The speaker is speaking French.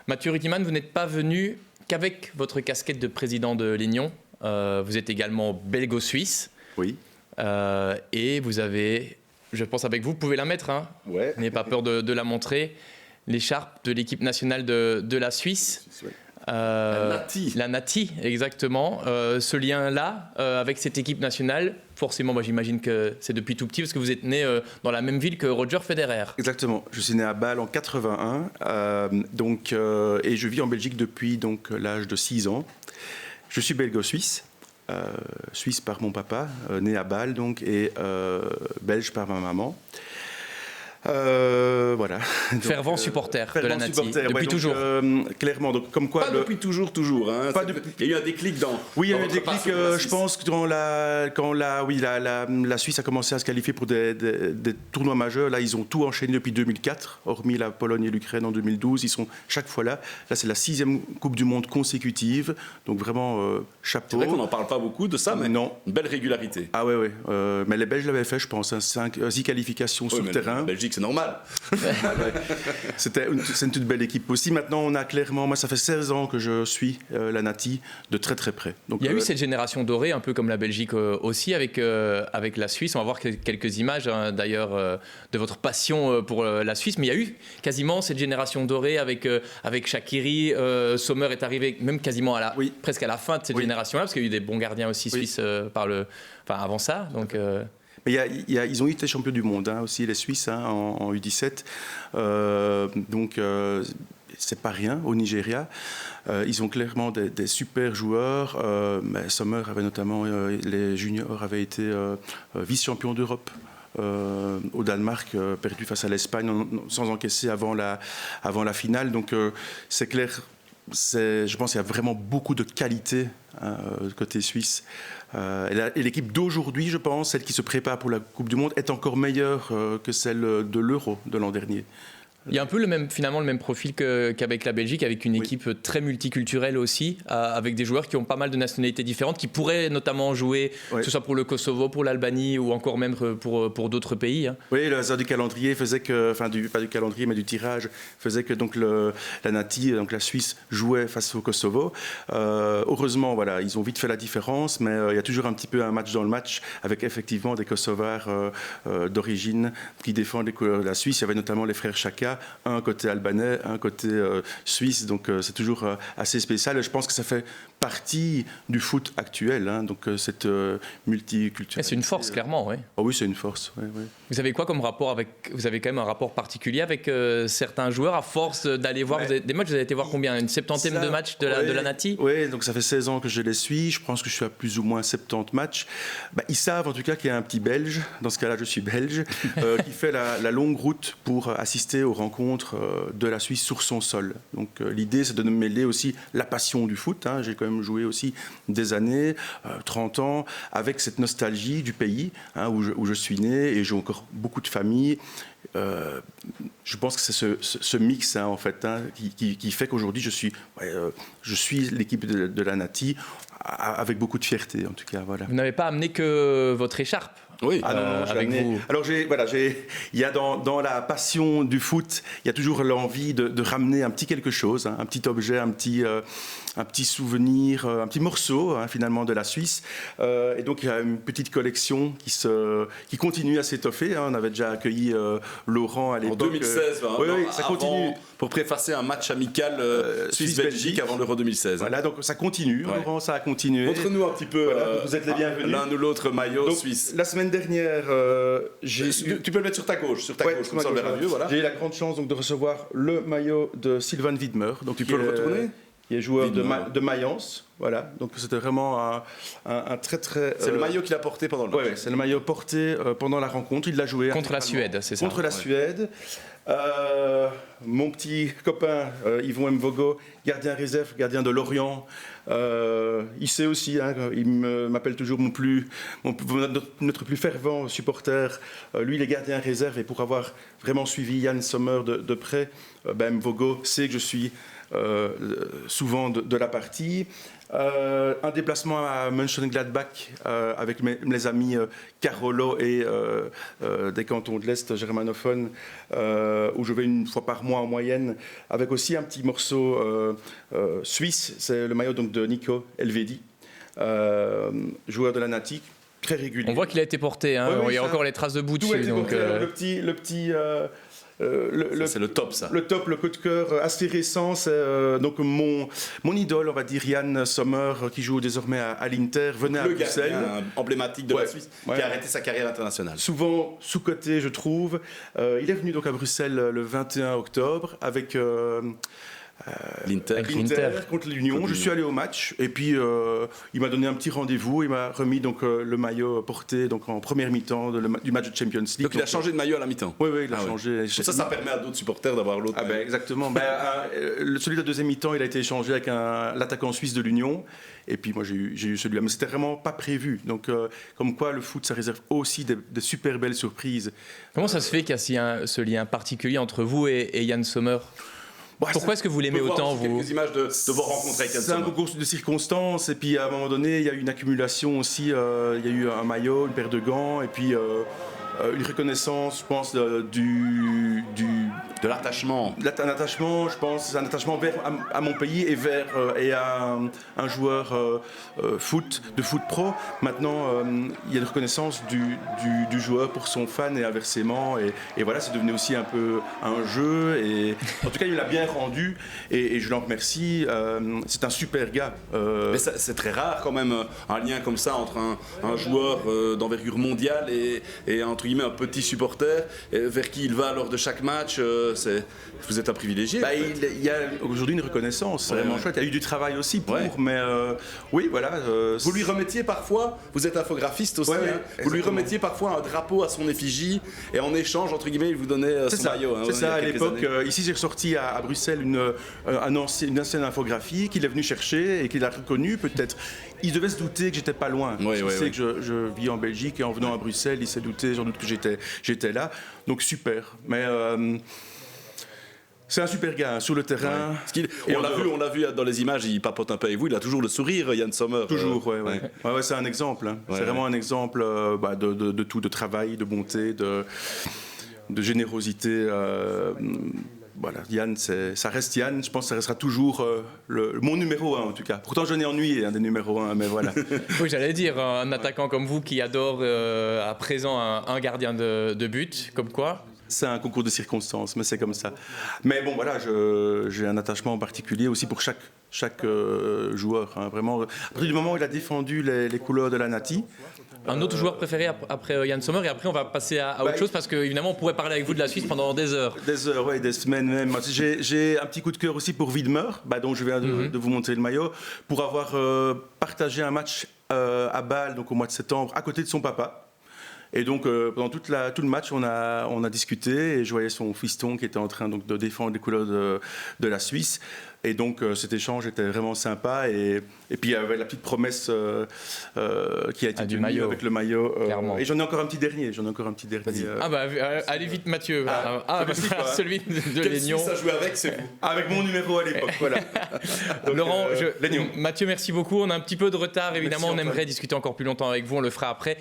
Mathieu Rutiman, vous n'êtes pas venu qu'avec votre casquette de président de l'Union. Vous êtes également belgo-suisse. Oui. Et vous avez, je pense avec vous pouvez la mettre, hein. Ouais. N'ayez pas peur de la montrer, l'écharpe de l'équipe nationale de la Suisse. Oui. La Nati, exactement. Ce lien-là, avec cette équipe nationale, forcément, j'imagine que c'est depuis tout petit, parce que vous êtes né dans la même ville que Roger Federer. Exactement. Je suis né à Bâle en 81, et je vis en Belgique depuis l'âge de 6 ans. Je suis belgo-suisse, suisse par mon papa, né à Bâle et belge par ma maman. Voilà. Fervent supporter de la Nati, depuis toujours. Clairement, donc comme quoi. Pas depuis toujours, hein. Il y a eu un déclic dans. Oui, il y a eu un déclic. Je pense que quand la Suisse a commencé à se qualifier pour des tournois majeurs, là, ils ont tout enchaîné depuis 2004, hormis la Pologne et l'Ukraine en 2012. Ils sont chaque fois là. Là, c'est la 6e Coupe du Monde consécutive, donc vraiment chapeau. C'est vrai qu'on n'en parle pas beaucoup de ça, mais non. Une belle régularité. Ah ouais. Mais les Belges l'avaient fait, je pense, 6 qualifications sur le terrain. La Belgique, c'est normal. C'est une toute belle équipe aussi. Maintenant, on a clairement, moi ça fait 16 ans que je suis la Nati de très très près. Donc, il y a eu cette génération dorée, un peu comme la Belgique aussi, avec la Suisse. On va voir quelques images d'ailleurs de votre passion pour la Suisse. Mais il y a eu quasiment cette génération dorée avec Shaqiri. Sommer est arrivé même quasiment presque à la fin de cette génération-là, parce qu'il y a eu des bons gardiens aussi suisses avant ça. Donc, mais ils ont été champions du monde aussi, les Suisses, en U17. C'est pas rien au Nigeria. Ils ont clairement des super joueurs. Mais Sommer avait notamment, les juniors avaient été vice-champions d'Europe. Au Danemark, perdu face à l'Espagne sans encaisser avant la finale. Donc c'est clair. Je pense qu'il y a vraiment beaucoup de qualité côté suisse. Et l'équipe d'aujourd'hui, je pense, celle qui se prépare pour la Coupe du Monde, est encore meilleure que celle de l'Euro de l'an dernier. Il y a un peu le même profil qu'avec la Belgique, avec une équipe très multiculturelle aussi, avec des joueurs qui ont pas mal de nationalités différentes, qui pourraient notamment jouer, que ce soit pour le Kosovo, pour l'Albanie ou encore même pour d'autres pays. Oui, le hasard du calendrier faisait que, pas du calendrier, mais du tirage, faisait que la Nati, donc la Suisse, jouait face au Kosovo. Heureusement, ils ont vite fait la différence, mais il y a toujours un petit peu un match dans le match, avec effectivement des Kosovars d'origine qui défendent les couleurs de la Suisse. Il y avait notamment les frères Chaka, un côté albanais, un côté suisse, donc c'est toujours assez spécial. Et je pense que ça fait partie du foot actuel, donc cette multiculturalité. C'est une force, clairement, oui. Oh oui, c'est une force. Oui. Vous avez quoi comme rapport vous avez quand même un rapport particulier avec certains joueurs, à force d'aller voir des matchs. Vous avez été voir combien, une 70e de matchs de la Nati? Oui, donc ça fait 16 ans que je les suis. Je pense que je suis à plus ou moins 70 matchs. Ils savent en tout cas qu'il y a un petit Belge, dans ce cas-là je suis belge, qui fait la longue route pour assister aux rencontres de la Suisse sur son sol. Donc l'idée, c'est de mêler aussi la passion du foot. J'ai quand même joué aussi des années, 30 ans, avec cette nostalgie du pays où je suis né, et j'ai encore beaucoup de famille. Je pense que c'est ce mix en fait qui fait qu'aujourd'hui je suis l'équipe de la Nati avec beaucoup de fierté, en tout cas. Voilà. Vous n'avez pas amené que votre écharpe? Oui, avec vous. Alors il y a dans la passion du foot, il y a toujours l'envie de ramener un petit quelque chose, un petit objet, un petit souvenir, un petit morceau finalement de la Suisse. Et donc il y a une petite collection qui continue à s'étoffer. On avait déjà accueilli Laurent à l'époque. En 2016, oui, ça continue. Pour préfacer un match amical Suisse-Belgique avant l'Euro 2016. Voilà, donc ça continue, Laurent, ça a continué. Montre-nous un petit peu, vous êtes les bienvenus. L'un ou l'autre maillot suisse. La semaine dernière, tu peux le mettre sur ta gauche, comme ça on verra mieux. Voilà. J'ai eu la grande chance de recevoir le maillot de Sylvain Widmer. Donc tu peux le retourner, qui est joueur de Mayence. Voilà, donc c'était vraiment un très très. C'est le maillot qu'il a porté pendant le match. Oui, c'est le maillot porté pendant la rencontre. Il l'a joué contre la Suède, c'est ça. Contre la Suède. Mon petit copain Yvon Mvogo, gardien réserve, gardien de Lorient, il sait aussi, il m'appelle toujours notre plus fervent supporter. Lui, il est gardien réserve, et pour avoir vraiment suivi Yann Sommer de près, Mvogo sait que je suis souvent de la partie. Un déplacement à Mönchengladbach avec mes amis Carolo et des cantons de l'Est germanophones, où je vais une fois par mois en moyenne, avec aussi un petit morceau suisse, c'est le maillot donc, de Nico Elvedi, joueur de la Nati, très régulier. On voit qu'il a été porté, hein. Oui, Il y a encore les traces de bout tout a dessus. été Donc, porté, le petit c'est le top, ça. Le top, le coup de cœur assez récent, c'est donc mon idole, on va dire, Yann Sommer, qui joue désormais à l'Inter, venait à Bruxelles. Gardien emblématique de la Suisse, qui a arrêté sa carrière internationale. Souvent sous-coté, je trouve. Il est venu donc à Bruxelles le 21 octobre avec... l'Inter contre l'Union. Je suis allé au match et puis il m'a donné un petit rendez-vous. Il m'a remis donc le maillot porté donc en première mi-temps du match de Champions League. Donc il a changé de maillot à la mi-temps. Oui, il a changé. Ça permet à d'autres supporters d'avoir l'autre. Ah ben, exactement. Celui de la deuxième mi-temps, il a été échangé avec l'attaquant suisse de l'Union. Et puis moi j'ai eu celui-là, mais c'était vraiment pas prévu. Donc comme quoi le foot, ça réserve aussi des super belles surprises. Comment ça se fait qu'il y a ce lien particulier entre vous et Yann Sommer ? Pourquoi est-ce que vous l'aimez autant, vous ? Quelques images de vos rencontres avec Yann Sommer. C'est un concours de circonstances, et puis à un moment donné, il y a eu une accumulation aussi. Il y a eu un maillot, une paire de gants, et puis une reconnaissance, je pense, de l'attachement. Un attachement, je pense, un attachement à mon pays et à un joueur de foot pro. Maintenant, il y a une reconnaissance du joueur pour son fan et inversement. Et voilà, c'est devenu aussi un peu un jeu. Et en tout cas, il l'a bien rendu et je l'en remercie. C'est un super gars. Mais c'est très rare quand même, un lien comme ça entre un joueur d'envergure mondiale et entre guillemets un petit supporter vers qui il va lors de chaque match. Vous êtes un privilégié. Il y a aujourd'hui une reconnaissance, c'est vraiment chouette. Il y a eu du travail aussi pour, mais oui, voilà. Vous lui remettiez parfois, vous êtes infographiste aussi, vous lui remettiez parfois un drapeau à son effigie et en échange, entre guillemets, il vous donnait son maillot. C'est ça, à l'époque. Ici, j'ai ressorti à Bruxelles une ancienne infographie qu'il est venu chercher et qu'il a reconnue peut-être. Il devait se douter que j'étais pas loin. Il sait que je vis en Belgique et en venant à Bruxelles, il s'est douté, j'en doute que j'étais là. Donc super. Mais c'est un super gars sur le terrain. On l'a vu dans les images, il papote un peu avec vous. Il a toujours le sourire, Yann Sommer. Toujours, c'est un exemple. Hein. C'est vraiment un exemple de tout, de travail, de bonté, de générosité. Voilà, Yann, ça reste Yann. Je pense que ça restera toujours mon numéro 1 en tout cas. Pourtant, je n'ai ennuyé des numéros 1, mais voilà. Oui, j'allais dire, un attaquant comme vous qui adore à présent un gardien de but, comme quoi. C'est un concours de circonstances, mais c'est comme ça. Mais bon, voilà, j'ai un attachement particulier aussi pour chaque joueur. Hein, vraiment. À partir du moment où il a défendu les couleurs de la Nati. Un autre joueur préféré après Yann Sommer, et après on va passer à autre chose, parce qu'évidemment on pourrait parler avec vous de la Suisse pendant des heures. Des heures, oui, des semaines même. J'ai un petit coup de cœur aussi pour Widmer, dont je viens de vous montrer le maillot, pour avoir partagé un match à Bâle, donc au mois de septembre, à côté de son papa. Et donc, pendant tout le match, on a discuté et je voyais son fiston qui était en train donc, de défendre les couleurs de la Suisse. Et donc, cet échange était vraiment sympa. Et puis, il y avait la petite promesse qui a été tenue maillot. avec le maillot. Et j'en ai encore un petit dernier. Allez vite, Mathieu. Celui de Quel Lénion. Suisse a joué avec, c'est vous. Avec mon numéro à l'époque, voilà. Donc, Laurent, Mathieu, merci beaucoup. On a un petit peu de retard, évidemment. Merci, on aimerait discuter encore plus longtemps avec vous. On le fera après.